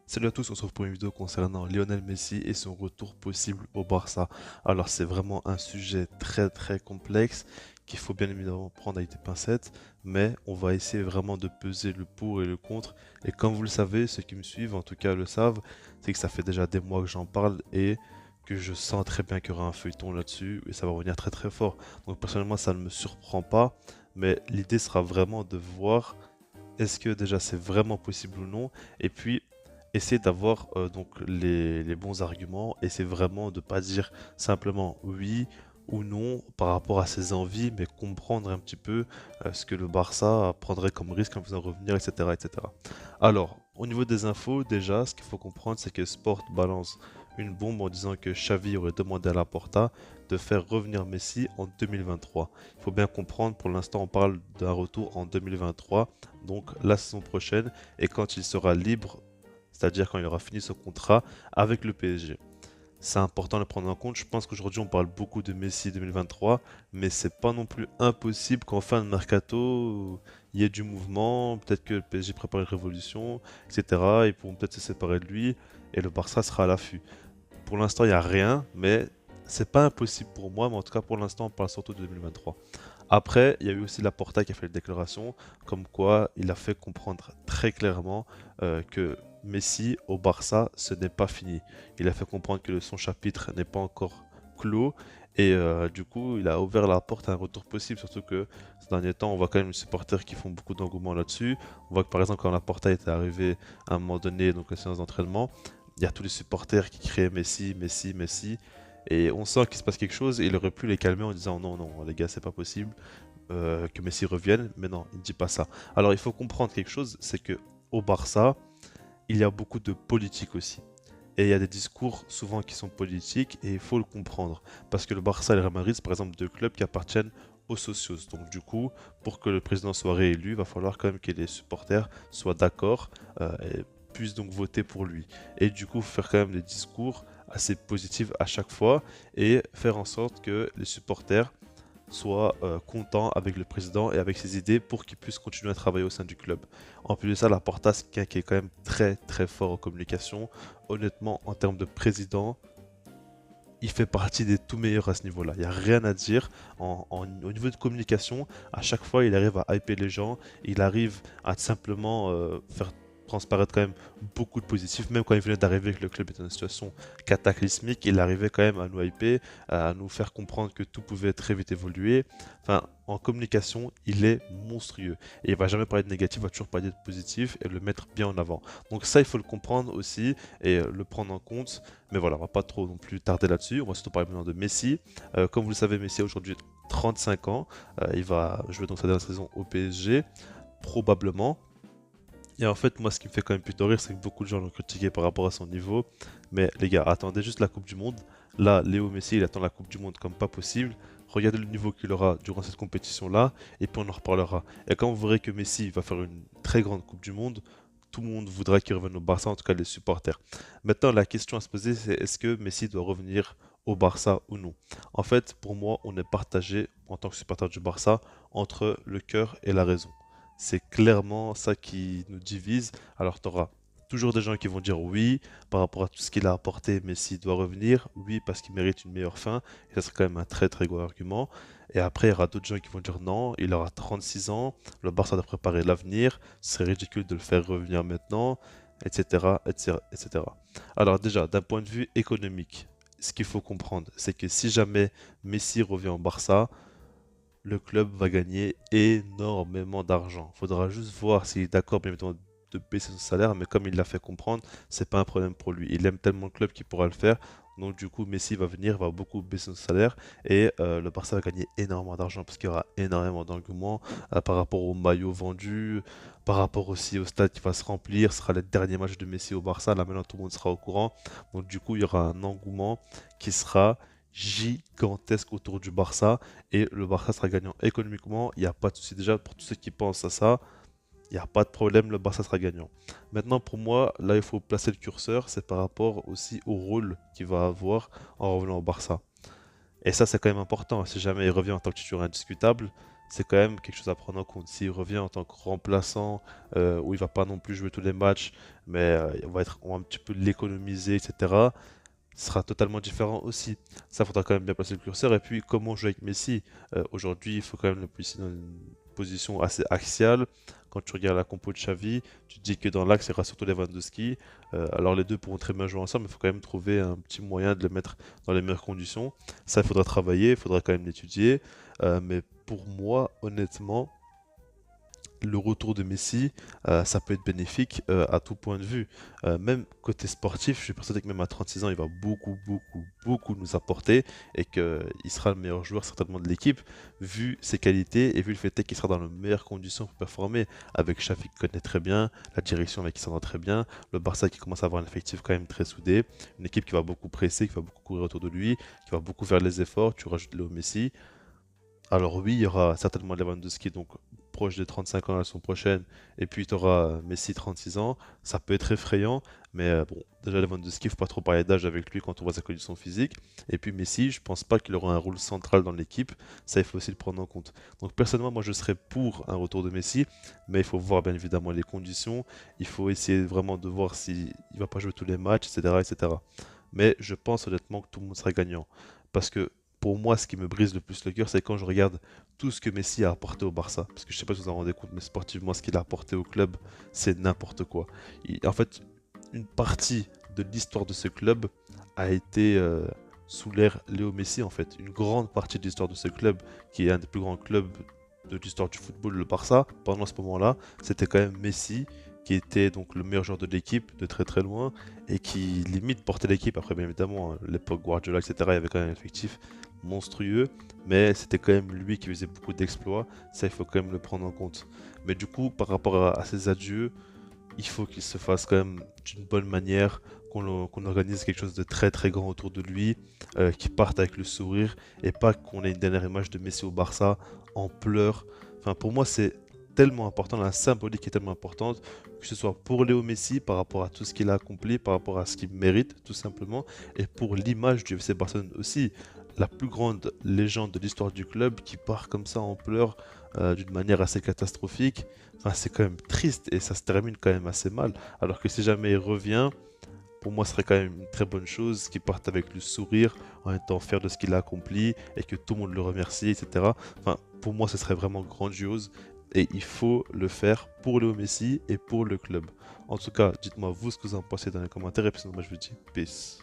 Salut à tous, on se retrouve pour une vidéo concernant Lionel Messi et son retour possible au Barça. Alors c'est vraiment un sujet très complexe qu'il faut bien évidemment prendre avec des pincettes, mais on va essayer vraiment de peser le pour et le contre. Et comme vous le savez, ceux qui me suivent en tout cas le savent, c'est que ça fait déjà des mois que j'en parle et que je sens très bien qu'il y aura un feuilleton là-dessus et ça va revenir très fort. Donc personnellement ça ne me surprend pas, mais l'idée sera vraiment de voir est-ce que déjà c'est vraiment possible ou non, et puis essayer d'avoir donc les bons arguments, et c'est vraiment de pas dire simplement oui ou non par rapport à ses envies, mais comprendre un petit peu ce que le Barça prendrait comme risque en faisant revenir, etc., etc. Alors, au niveau des infos, déjà, ce qu'il faut comprendre, c'est que Sport balance une bombe en disant que Xavi aurait demandé à Laporta de faire revenir Messi en 2023. Il faut bien comprendre, pour l'instant, on parle d'un retour en 2023, donc la saison prochaine, et quand il sera libre, c'est-à-dire quand il aura fini son contrat avec le PSG. C'est important de le prendre en compte. Je pense qu'aujourd'hui on parle beaucoup de Messi 2023, mais c'est pas non plus impossible qu'en fin de mercato il y ait du mouvement. Peut-être que le PSG prépare une révolution, etc. Ils pourront peut-être se séparer de lui et le Barça sera à l'affût. Pour l'instant, il n'y a rien, mais c'est pas impossible pour moi. Mais en tout cas, pour l'instant, on parle surtout de 2023. Après, il y a eu aussi Laporta qui a fait une déclaration comme quoi il a fait comprendre très clairement que Messi au Barça, ce n'est pas fini. Il a fait comprendre que son chapitre n'est pas encore clos et du coup, il a ouvert la porte à un retour possible. Surtout que ces derniers temps, on voit quand même les supporters qui font beaucoup d'engouement là-dessus. On voit que par exemple, quand Laporta était arrivé à un moment donné, donc la séance d'entraînement, il y a tous les supporters qui criaient Messi, Messi, Messi. Et on sent qu'il se passe quelque chose et il aurait pu les calmer en disant non, non, les gars, c'est pas possible que Messi revienne. Mais non, il ne dit pas ça. Alors il faut comprendre quelque chose, c'est que au Barça, il y a beaucoup de politique aussi. Et il y a des discours souvent qui sont politiques et il faut le comprendre. Parce que le Barça et le Real Madrid, c'est par exemple deux clubs qui appartiennent aux socios. Donc du coup, pour que le président soit réélu, il va falloir quand même que les supporters soient d'accord et puissent donc voter pour lui. Et du coup, faire quand même des discours assez positifs à chaque fois et faire en sorte que les supporters soit content avec le président et avec ses idées pour qu'il puisse continuer à travailler au sein du club. En plus de ça, Laporta, c'est quelqu'un qui est quand même très fort en communication. Honnêtement, en termes de président, il fait partie des tout meilleurs à ce niveau-là. Il n'y a rien à dire. Au niveau de communication, à chaque fois, il arrive à hyper les gens. Il arrive à simplement faire transparaître quand même beaucoup de positifs. Même quand il venait d'arriver, que le club était dans une situation cataclysmique, il arrivait quand même à nous hyper, à nous faire comprendre que tout pouvait très vite évoluer. Enfin, en communication, il est monstrueux. Et il va jamais parler de négatif, il va toujours parler de positif et le mettre bien en avant. Donc ça, il faut le comprendre aussi et le prendre en compte. Mais voilà, on va pas trop non plus tarder là-dessus. On va surtout parler maintenant de Messi. Comme vous le savez, Messi a aujourd'hui 35 ans. Il va jouer donc sa dernière saison au PSG, probablement. Et en fait, moi, ce qui me fait quand même plutôt rire, c'est que beaucoup de gens l'ont critiqué par rapport à son niveau. Mais les gars, attendez juste la Coupe du Monde. Là, Léo Messi, il attend la Coupe du Monde comme pas possible. Regardez le niveau qu'il aura durant cette compétition-là, et puis on en reparlera. Et quand vous verrez que Messi va faire une très grande Coupe du Monde, tout le monde voudra qu'il revienne au Barça, en tout cas les supporters. Maintenant, la question à se poser, c'est est-ce que Messi doit revenir au Barça ou non? En fait, pour moi, on est partagé, en tant que supporter du Barça, entre le cœur et la raison. C'est clairement ça qui nous divise. Alors, tu auras toujours des gens qui vont dire oui, par rapport à tout ce qu'il a apporté, Messi doit revenir. Oui, parce qu'il mérite une meilleure fin. Et ça serait quand même un très gros argument. Et après, il y aura d'autres gens qui vont dire non, il aura 36 ans, le Barça doit préparer l'avenir, c'est ridicule de le faire revenir maintenant, etc., etc., etc. Alors déjà, d'un point de vue économique, ce qu'il faut comprendre, c'est que si jamais Messi revient au Barça, le club va gagner énormément d'argent. Faudra juste voir s'il est d'accord, bien évidemment, de baisser son salaire, mais comme il l'a fait comprendre, c'est pas un problème pour lui. Il aime tellement le club qu'il pourra le faire. Donc du coup, Messi va venir, va beaucoup baisser son salaire et le Barça va gagner énormément d'argent parce qu'il y aura énormément d'engouement par rapport aux maillots vendus, par rapport aussi au stade qui va se remplir. Ce sera le dernier match de Messi au Barça. Là maintenant, tout le monde sera au courant. Donc du coup, il y aura un engouement qui sera gigantesque autour du Barça et le Barça sera gagnant économiquement. Il n'y a pas de souci déjà pour tous ceux qui pensent à ça. Il n'y a pas de problème, le Barça sera gagnant. Maintenant, pour moi, là, il faut placer le curseur, c'est par rapport aussi au rôle qu'il va avoir en revenant au Barça. Et ça, c'est quand même important. Si jamais il revient en tant que titulaire indiscutable, c'est quand même quelque chose à prendre en compte. S'il revient en tant que remplaçant, où il va pas non plus jouer tous les matchs, mais on va un petit peu l'économiser, etc., ce sera totalement différent aussi. Ça, faudra quand même bien placer le curseur. Et puis, comment jouer avec Messi? Aujourd'hui, il faut quand même le placer dans une position assez axiale. Quand tu regardes la compo de Xavi, tu te dis que dans l'axe, il y aura surtout Lewandowski. Alors, les deux pourront très bien jouer ensemble, mais il faut quand même trouver un petit moyen de les mettre dans les meilleures conditions. Ça, il faudra travailler, il faudra quand même l'étudier. Mais pour moi, honnêtement, le retour de Messi, ça peut être bénéfique à tout point de vue. Même côté sportif, je suis persuadé que même à 36 ans, il va beaucoup, beaucoup, beaucoup nous apporter et qu'il sera le meilleur joueur certainement de l'équipe, vu ses qualités et vu le fait qu'il sera dans les meilleures conditions pour performer. Avec Xavi qui connaît très bien, la direction avec qui s'entend très bien, le Barça qui commence à avoir un effectif quand même très soudé, une équipe qui va beaucoup presser, qui va beaucoup courir autour de lui, qui va beaucoup faire les efforts. Tu rajoutes Léo Messi. Alors oui, il y aura certainement Lewandowski, donc proche des 35 ans la saison prochaine, et puis tu auras Messi 36 ans. Ça peut être effrayant, mais bon, déjà Lewandowski, il faut pas trop parler d'âge avec lui quand on voit sa condition physique. Et puis Messi, je pense pas qu'il aura un rôle central dans l'équipe, ça il faut aussi le prendre en compte. Donc personnellement, moi je serais pour un retour de Messi, mais il faut voir bien évidemment les conditions, il faut essayer vraiment de voir s'il va pas jouer tous les matchs, etc., etc. Mais je pense honnêtement que tout le monde sera gagnant. Parce que pour moi, ce qui me brise le plus le cœur, c'est quand je regarde tout ce que Messi a apporté au Barça. Parce que je sais pas si vous en rendez compte, mais sportivement, ce qu'il a apporté au club, c'est n'importe quoi. En fait, une partie de l'histoire de ce club a été sous l'ère Léo Messi, en fait. Une grande partie de l'histoire de ce club, qui est un des plus grands clubs de l'histoire du football, le Barça, pendant ce moment-là, c'était quand même Messi qui était donc le meilleur joueur de l'équipe de très très loin et qui limite portait l'équipe. Après, bien évidemment, l'époque Guardiola, etc., il y avait quand même un effectif monstrueux, mais c'était quand même lui qui faisait beaucoup d'exploits. Ça, il faut quand même le prendre en compte. Mais du coup, par rapport à ses adieux, il faut qu'il se fasse quand même d'une bonne manière, qu'on organise quelque chose de très très grand autour de lui, qu'il parte avec le sourire et pas qu'on ait une dernière image de Messi au Barça en pleurs. Enfin, pour moi, c'est tellement important, la symbolique est tellement importante, que ce soit pour Léo Messi par rapport à tout ce qu'il a accompli, par rapport à ce qu'il mérite tout simplement, et pour l'image du FC Barcelone aussi. La plus grande légende de l'histoire du club qui part comme ça en pleurs d'une manière assez catastrophique. Enfin, c'est quand même triste et ça se termine quand même assez mal. Alors que si jamais il revient, pour moi, ce serait quand même une très bonne chose qu'il parte avec le sourire en étant fier de ce qu'il a accompli et que tout le monde le remercie, etc. Enfin, pour moi, ce serait vraiment grandiose et il faut le faire pour Léo Messi et pour le club. En tout cas, dites-moi vous ce que vous en pensez dans les commentaires et puis sinon, moi je vous dis peace.